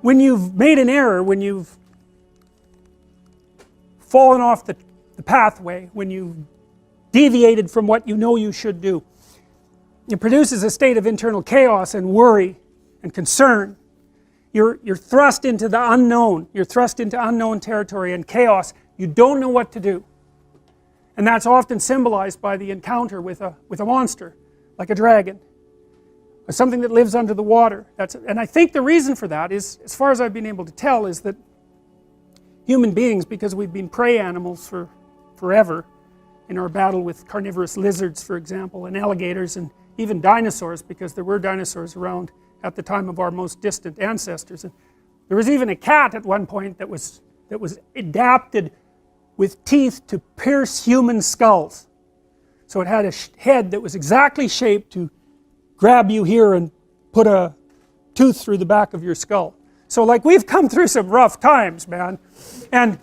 when you've made an error, when you've fallen off the pathway, when you've deviated from what you know you should do, it produces a state of internal chaos and worry and concern. You're thrust into the unknown, you're thrust into unknown territory and chaos. You don't know what to do. And that's often symbolized by the encounter with a monster, like a dragon, or something that lives under the water. And I think the reason for that is, as far as I've been able to tell, is that human beings, because we've been prey animals for forever, in our battle with carnivorous lizards, for example, and alligators, and even dinosaurs, because there were dinosaurs around at the time of our most distant ancestors. And there was even a cat at one point that was adapted with teeth to pierce human skulls. So it had a head that was exactly shaped to grab you here and put a tooth through the back of your skull. So like, we've come through some rough times, man, and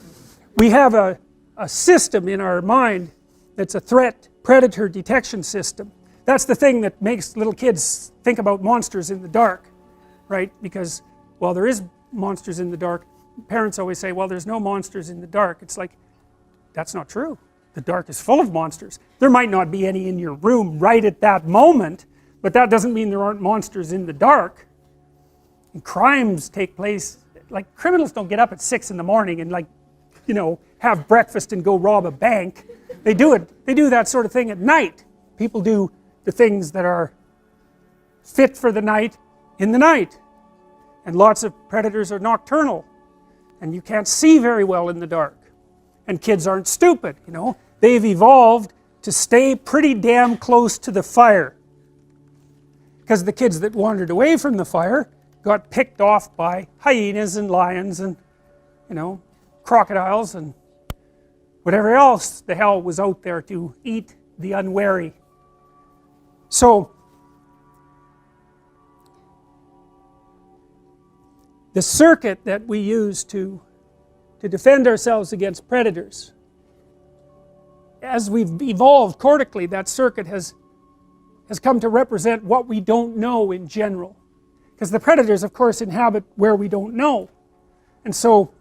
we have a system in our mind that's a threat predator detection system. That's the thing that makes little kids think about monsters in the dark, right? Because, well, there is monsters in the dark. Parents always say, well, there's no monsters in the dark. It's like, that's not true. The dark is full of monsters. There might not be any in your room right at that moment, but that doesn't mean there aren't monsters in the dark. And crimes take place, like, criminals don't get up at 6 in the morning and, like, you know, have breakfast and go rob a bank. They do that sort of thing at night. People do the things that are fit for the night in the night. And lots of predators are nocturnal, and you can't see very well in the dark. And kids aren't stupid, you know. They've evolved to stay pretty damn close to the fire, because the kids that wandered away from the fire got picked off by hyenas and lions and, you know, crocodiles and whatever else the hell was out there to eat the unwary. So the circuit that we use to defend ourselves against predators, as we've evolved cortically, that circuit has come to represent what we don't know in general, because the predators, of course, inhabit where we don't know. And so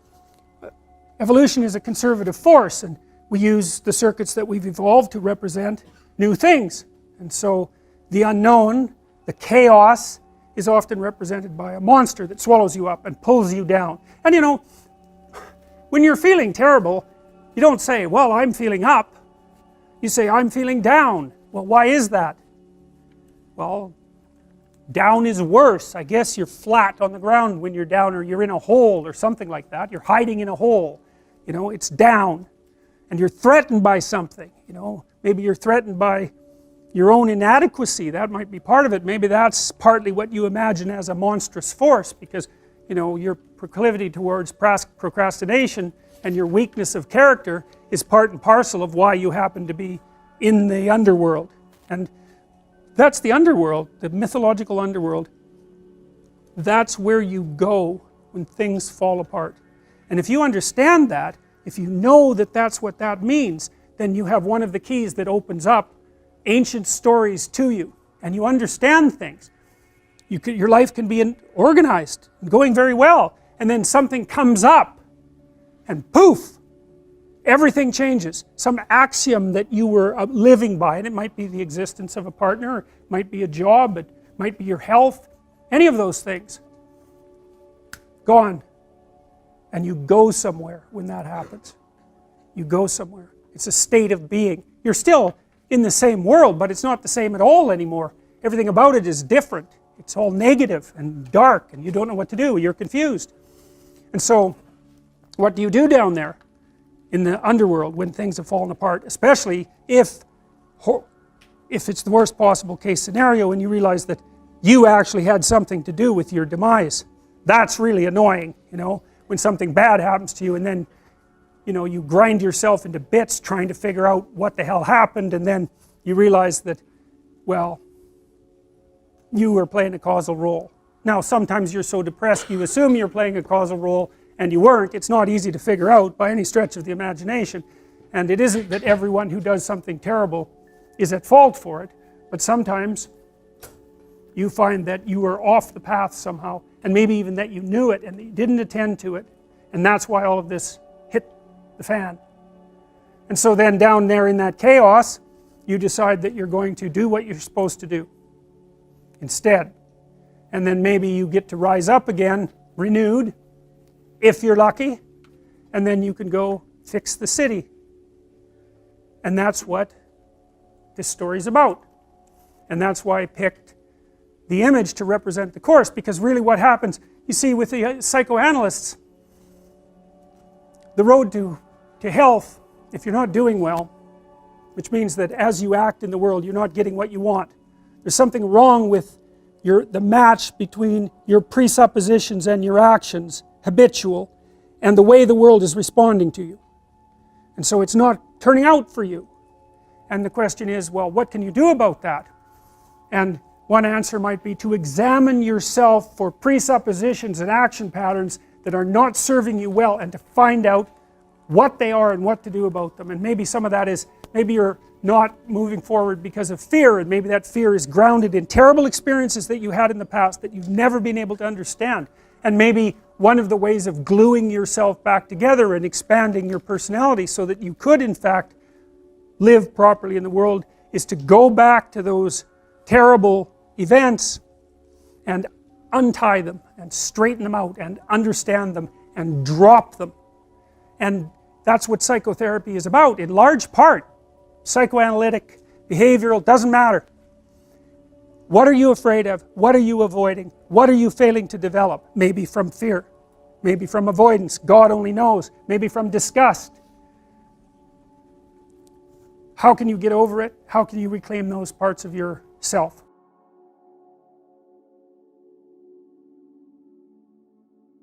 evolution is a conservative force, and we use the circuits that we've evolved to represent new things. And so the unknown, the chaos, is often represented by a monster that swallows you up and pulls you down. And you know, when you're feeling terrible, you don't say, well, I'm feeling up. You say, I'm feeling down. Well, why is that? Well, down is worse. I guess you're flat on the ground when you're down, or you're in a hole or something like that. You're hiding in a hole. You know, it's down. And you're threatened by something, you know. Maybe you're threatened by your own inadequacy. That might be part of it. Maybe that's partly what you imagine as a monstrous force, because, you know, your proclivity towards procrastination and your weakness of character is part and parcel of why you happen to be in the underworld. And that's the underworld, the mythological underworld. That's where you go when things fall apart. And if you understand that, if you know that that's what that means, then you have one of the keys that opens up ancient stories to you, and you understand things. Your life can be organized, going very well, and then something comes up, and poof, everything changes. Some axiom that you were living by, and it might be the existence of a partner, it might be a job, it might be your health, any of those things, gone. And you go somewhere when that happens. You go somewhere. It's a state of being. You're still in the same world, but it's not the same at all anymore. Everything about it is different. It's all negative and dark, and you don't know what to do. You're confused. And so, what do you do down there in the underworld when things have fallen apart, especially if it's the worst possible case scenario and you realize that you actually had something to do with your demise? That's really annoying, you know, when something bad happens to you, and then, you know, you grind yourself into bits trying to figure out what the hell happened, and then you realize that, well, you were playing a causal role. Now, sometimes you're so depressed you assume you're playing a causal role, and you weren't. It's not easy to figure out by any stretch of the imagination, and it isn't that everyone who does something terrible is at fault for it, but sometimes you find that you are off the path somehow, and maybe even that you knew it and that you didn't attend to it, and that's why all of this hit the fan. And so then down there in that chaos, you decide that you're going to do what you're supposed to do instead. And then maybe you get to rise up again, renewed, if you're lucky, and then you can go fix the city. And that's what this story's about. And that's why I picked the image to represent the course, because really what happens, you see, with the psychoanalysts, the road to health, if you're not doing well, which means that as you act in the world you're not getting what you want, there's something wrong with the match between your presuppositions and your actions, habitual, and the way the world is responding to you. And so it's not turning out for you. And the question is, well, what can you do about that? And one answer might be to examine yourself for presuppositions and action patterns that are not serving you well, and to find out what they are and what to do about them. And maybe some of that is, maybe you're not moving forward because of fear, and maybe that fear is grounded in terrible experiences that you had in the past that you've never been able to understand. And maybe one of the ways of gluing yourself back together and expanding your personality so that you could in fact live properly in the world is to go back to those terrible events and untie them and straighten them out and understand them and drop them. And that's what psychotherapy is about in large part. Psychoanalytic, behavioral, doesn't matter. What are you afraid of? What are you avoiding? What are you failing to develop? Maybe from fear, maybe from avoidance, God only knows, maybe from disgust. How can you get over it? How can you reclaim those parts of yourself?